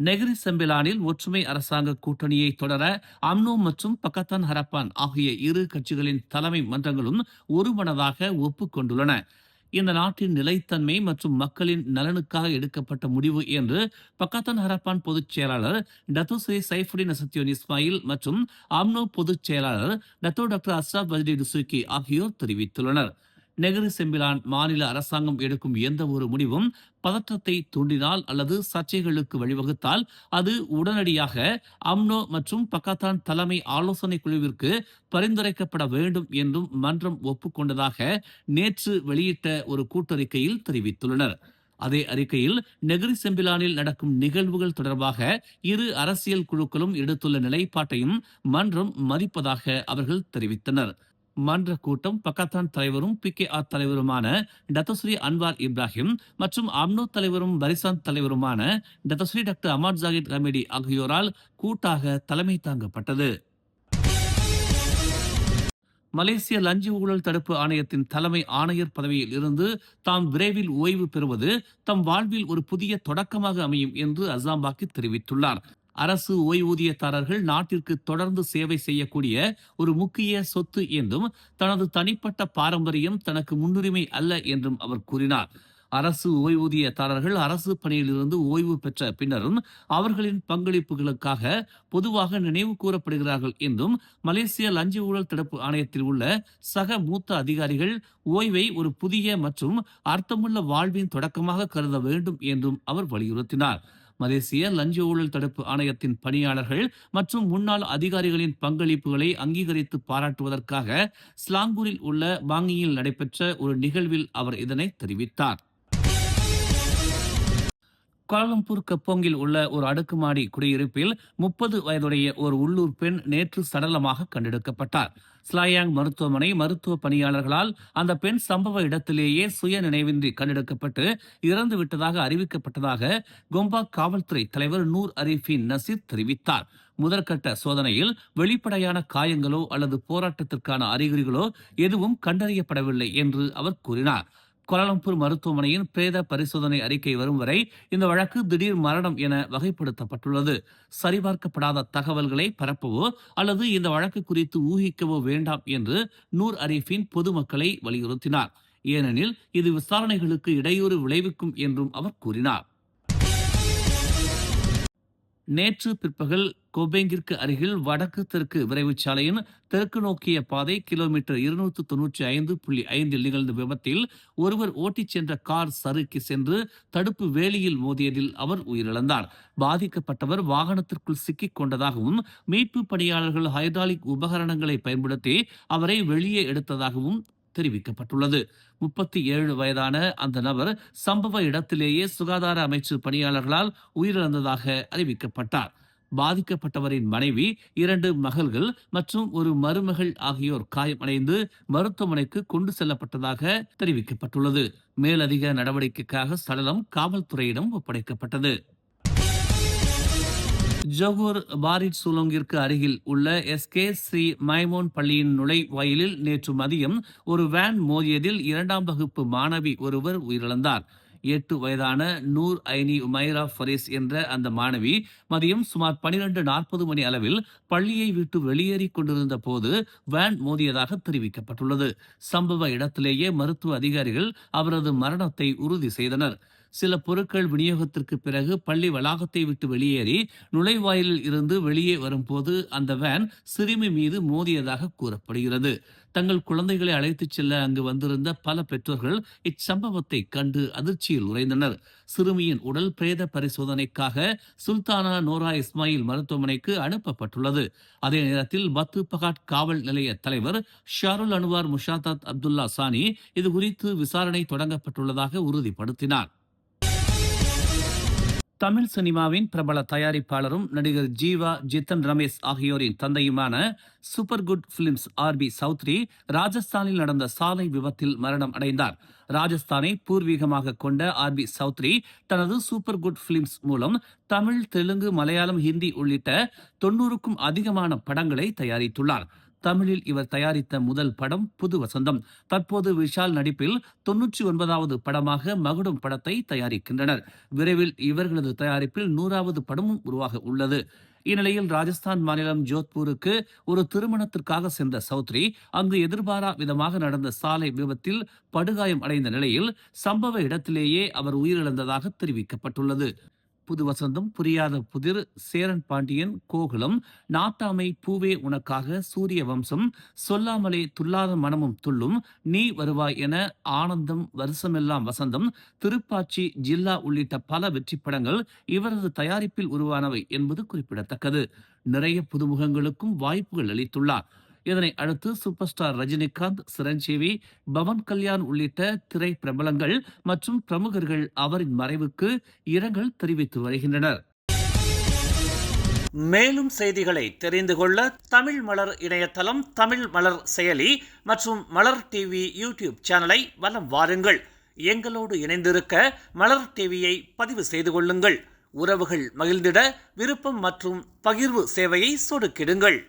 Negeri செம்பிலானில் ஒற்றுமை அரசாங்க கூட்டணியை தொடர அம்னோ மற்றும் பக்கத்தான் ஹரப்பான் ஆகிய இரு கட்சிகளின் தலைமை மன்றங்களும் ஒருமனதாக ஒப்புக்கொண்டுள்ளன. இந்த நாட்டின் நிலைத்தன்மை மற்றும் மக்களின் நலனுக்காக எடுக்கப்பட்ட முடிவு என்று பக்கத்தான் ஹரப்பான் பொதுச் செயலாளர் டத்தோஸ்ரீ சைஃபுடின் அசத்தியோன் இஸ்மாயில் மற்றும் அம்னோ பொதுச் செயலாளர் டாக்டர் அஸ்ராப் வஜ்டி டுசுக்கி ஆகியோர் தெரிவித்துள்ளனர். நெகிரி செம்பிலான் மாநில அரசாங்கம் எடுக்கும் எந்த ஒரு முடிவும் பதற்றத்தை தூண்டினால் அல்லது சர்ச்சைகளுக்கு வழிவகுத்தால் அது உடனடியாக அம்னோ மற்றும் பக்கத்தான் தலைமை ஆலோசனை குழுவிற்கு பரிந்துரைக்கப்பட வேண்டும் என்றும் மன்றம் ஒப்புக்கொண்டதாக நேற்று வெளியிட்ட ஒரு கூட்டறிக்கையில் தெரிவித்துள்ளனர். அதே அறிக்கையில் நெகிரி செம்பிலானில் நடக்கும் நிகழ்வுகள் தொடர்பாக இரு அரசியல் குழுக்களும் எடுத்துள்ள நிலைப்பாட்டையும் மன்றம் மதிப்பதாக அவர்கள் தெரிவித்தனர். மன்ற கூட்டம் பக்கத்தான் தலைவரும் PKR தலைவருமான டத்தோஸ்ரீ அன்வார் இப்ராஹிம் மற்றும் அம்னோ தலைவரும் பரிசாந்த் தலைவருமான டத்தோஸ்ரீ டாக்டர் அமாட் ஜாகித் ரமேடி ஆகியோரால் கூட்டாக தலைமை தாங்கப்பட்டது. மலேசிய லஞ்ச ஊழல் தடுப்பு ஆணையத்தின் தலைமை ஆணையர் பதவியில் இருந்து தாம் விரைவில் ஓய்வு பெறுவது தம் வாழ்வில் ஒரு புதிய தொடக்கமாக அமையும் என்று அசாம்பாக்கி தெரிவித்துள்ளார். அரசு ஓய்வூதியதாரர்கள் நாட்டிற்கு தொடர்ந்து சேவை செய்யக்கூடிய ஒரு முக்கிய சொத்து என்றும் தனது தனிப்பட்ட பாரம்பரியம் தனக்கு முன்னுரிமை அல்ல என்றும் அவர் கூறினார். அரசு ஓய்வூதியதாரர்கள் அரசு பணியிலிருந்து ஓய்வு பெற்ற பின்னரும் அவர்களின் பங்களிப்புகளுக்காக பொதுவாக நினைவு கூறப்படுகிறார்கள் என்றும் மலேசிய லஞ்ச ஊழல் தடுப்பு ஆணையத்தில் உள்ள சக மூத்த அதிகாரிகள் ஓய்வை ஒரு புதிய மற்றும் அர்த்தமுள்ள வாழ்வின் தொடக்கமாக கருத வேண்டும் என்றும் அவர் வலியுறுத்தினார். மலேசிய லஞ்ச ஊழல் தடுப்பு ஆணையத்தின் பணியாளர்கள் மற்றும் முன்னாள் அதிகாரிகளின் பங்களிப்புகளை அங்கீகரித்து பாராட்டுவதற்காக ஸ்லாங்கூரில் உள்ள பாங்கியில் நடைபெற்ற ஒரு நிகழ்வில் அவர் இதனை தெரிவித்தார். கோலாலம்பூர் கப்போங்கில் உள்ள ஒரு அடுக்குமாடி குடியிருப்பில் 30 வயதுடைய ஒரு உள்ளூர் பெண் நேற்று சடலமாக கண்டெடுக்கப்பட்டார். ஸ்லாயாங் மருத்துவமனை மருத்துவ பணியாளர்களால் அந்த பெண் சம்பவ இடத்திலேயே சுய நினைவின்றி கண்டெடுக்கப்பட்டு இறந்து விட்டதாக அறிவிக்கப்பட்டதாக கோம்பாக் காவல்துறை தலைவர் நூர் அரீஃபின் நசீர் தெரிவித்தார். முதற்கட்ட சோதனையில் வெளிப்படையான காயங்களோ அல்லது போராட்டத்திற்கான அறிகுறிகளோ எதுவும் கண்டறியப்படவில்லை என்று அவர் கூறினார். கோலாலம்பூர் மருத்துவமனையின் பிரேத பரிசோதனை அறிக்கை வரும் வரை இந்த வழக்கு திடீர் மரணம் என வகைப்படுத்தப்பட்டுள்ளது. சரிபார்க்கப்படாத தகவல்களை பரப்பவோ அல்லது இந்த வழக்கு குறித்து ஊகிக்கவோ வேண்டாம் என்று நூர் அரீஃபின் பொதுமக்களை வலியுறுத்தினார். ஏனெனில் இது விசாரணைகளுக்கு இடையூறு விளைவிக்கும் என்றும் அவர் கூறினார். நேற்று பிற்பகல் கோபேங்கிற்கு அருகில் வடக்கு தெற்கு விரைவு சாலையின் தெற்கு நோக்கிய பாதை கிலோமீட்டர் 295.5 நிகழ்ந்த விபத்தில் ஒருவர் ஓட்டிச் சென்ற கார் சறுக்கி சென்று தடுப்பு வேலியில் மோதியதில் அவர் உயிரிழந்தார். பாதிக்கப்பட்டவர் வாகனத்திற்குள் சிக்கிக் கொண்டதாகவும் மீட்பு பணியாளர்கள் ஹைட்ராலிக் உபகரணங்களை பயன்படுத்தி அவரை வெளியே எடுத்ததாகவும் தெரிவிக்கப்பட்டுள்ளது. 37 வயதான அந்த நபர் சம்பவ இடத்திலேயே சுகாதார அமைச்சு பணியாளர்களால் உயிரிழந்ததாக அறிவிக்கப்பட்டார். பாதிக்கப்பட்டவரின் மனைவி 2 மகள்கள் மற்றும் ஒரு மருமகள் ஆகியோர் காயமடைந்து மருத்துவமனைக்கு கொண்டு செல்லப்பட்டதாக தெரிவிக்கப்பட்டுள்ளது. மேலதிக நடவடிக்கைக்காக சடலம் காவல்துறையிடம் ஒப்படைக்கப்பட்டது. ஜோகூர் பாரிட் சூலோங்கிற்கு அருகில் உள்ள SK ஸ்ரீ மைமோன் பள்ளியின் நுழைவாயிலில் நேற்று மதியம் ஒரு வேன் மோதியதில் 2ஆம் வகுப்பு மாணவி ஒருவர் உயிரிழந்தார். 8 வயதான நூர் ஐனி உமைரா ஃபரீஸ் என்ற அந்த மாணவி மதியம் சுமார் 12:40 மணி அளவில் பள்ளியை விட்டு வெளியேறி கொண்டிருந்த போது வேன் மோதியதாக தெரிவிக்கப்பட்டுள்ளது. சம்பவ இடத்திலேயே மருத்துவ அதிகாரிகள் அவரது மரணத்தை உறுதி செய்தனர். சில பொருட்கள் விநியோகத்திற்கு பிறகு பள்ளி வளாகத்தை விட்டு வெளியேறி நுழைவாயிலில் இருந்து வெளியே வரும்போது அந்த வேன் சிறுமி மீது மோதியதாக கூறப்படுகிறது. தங்கள் குழந்தைகளை அழைத்துச் செல்ல அங்கு வந்திருந்த பல பெற்றோர்கள் இச்சம்பவத்தை கண்டு அதிர்ச்சியில் உறைந்தனர். சிறுமியின் உடல் பிரேத பரிசோதனைக்காக சுல்தானா நோரா இஸ்மாயில் மருத்துவமனைக்கு அனுப்பப்பட்டுள்ளது. அதே நேரத்தில் பத்து பகாட் காவல் நிலைய தலைவர் ஷாருல் அன்வார் முஷாதாத் அப்துல்லா சானி இது குறித்து விசாரணை தொடங்கப்பட்டுள்ளதாக உறுதிப்படுத்தினார். தமிழ் சினிமாவின் பிரபல தயாரிப்பாளரும் நடிகர் ஜீவா, ஜித்தன் ரமேஷ் ஆகியோரின் தந்தையுமான super good films RB Choudhary ராஜஸ்தானில் நடந்த சாலை விபத்தில் மரணம் அடைந்தார். ராஜஸ்தானை பூர்வீகமாக கொண்ட RB சௌத்ரி தனது சூப்பர் குட் பிலிம்ஸ் மூலம் தமிழ், தெலுங்கு, மலையாளம், ஹிந்தி உள்ளிட்ட 90க்கும் அதிகமான படங்களை தயாரித்துள்ளார். தமிழில் இவர் தயாரித்த முதல் படம் புது வசந்தம். தற்போது விஷால் நடிப்பில் 99வது படமாக மகுடம் படத்தை தயாரிக்கின்றனர். விரைவில் இவர்களது தயாரிப்பில் 100வது படமும் உருவாக உள்ளது. இந்நிலையில் ராஜஸ்தான் மாநிலம் ஜோத்பூருக்கு ஒரு திருமணத்திற்காக சென்ற சௌத்ரி அங்கு எதிர்பாரா விதமாக நடந்த சாலை விபத்தில் படுகாயம் அடைந்த நிலையில் சம்பவ இடத்திலேயே அவர் உயிரிழந்ததாக தெரிவிக்கப்பட்டுள்ளது. புது வசந்தம், புரியாத புதிர், சேரன் பாண்டியன், கோகுலம், நாட்டாமை, பூவே உனக்காக, சூரிய வம்சம், சொல்லாமலே துல்லாத மனமும் துள்ளும், நீ வருவாய் என, ஆனந்தம், வருஷமெல்லாம் வசந்தம், திருப்பாச்சி, ஜில்லா உள்ளிட்ட பல வெற்றி படங்கள் இவரது தயாரிப்பில் உருவானவை என்பது குறிப்பிடத்தக்கது. நிறைய புதுமுகங்களுக்கும் வாய்ப்புகள் அளித்துள்ளார். இதனை அடுத்து சூப்பர் ஸ்டார் ரஜினிகாந்த், சிரஞ்சீவி, பவன் கல்யாண் உள்ளிட்ட திரை பிரபலங்கள் மற்றும் பிரமுகர்கள் அவரின் மறைவுக்கு இரங்கல் தெரிவித்து வருகின்றனர். மேலும் செய்திகளை தெரிந்து கொள்ள தமிழ் மலர் இணையதளம், தமிழ் மலர் செயலி மற்றும் மலர் டிவி யூடியூப் சேனலை வலம் வாருங்கள். எங்களோடு இணைந்திருக்க மலர் டிவியை பதிவு செய்து கொள்ளுங்கள். உறவுகள் மகிழ்ந்திட விருப்பம் மற்றும் பகிர்வு சேவையை சொடுக்கிடுங்கள்.